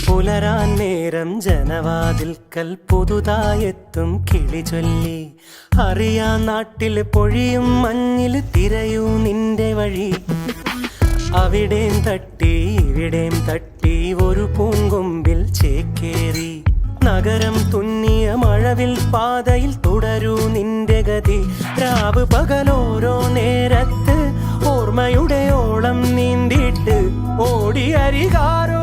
പുലരാൻ നേരം ജനവാതിൽക്കൽ പുതുതായെത്തും കിളി ചൊല്ലി. അറിയാ നാട്ടിൽ പൊഴിയും മഞ്ഞിൽ തിരയൂ നിന്റെ വഴി. അവിടേം തട്ടി ഇവിടേം തട്ടി ഒരു പൂങ്കൊമ്പിൽ ചേക്കേറി. നഗരം തുന്നിയ മഴവിൽ പാതയിൽ തുടരൂ നിന്റെ ഗതി. രാവ് പകലോരോ നേരത്ത് ഓർമ്മയുടെ ഓളം നീന്തിയിട്ട് ഓടി അരികാരോ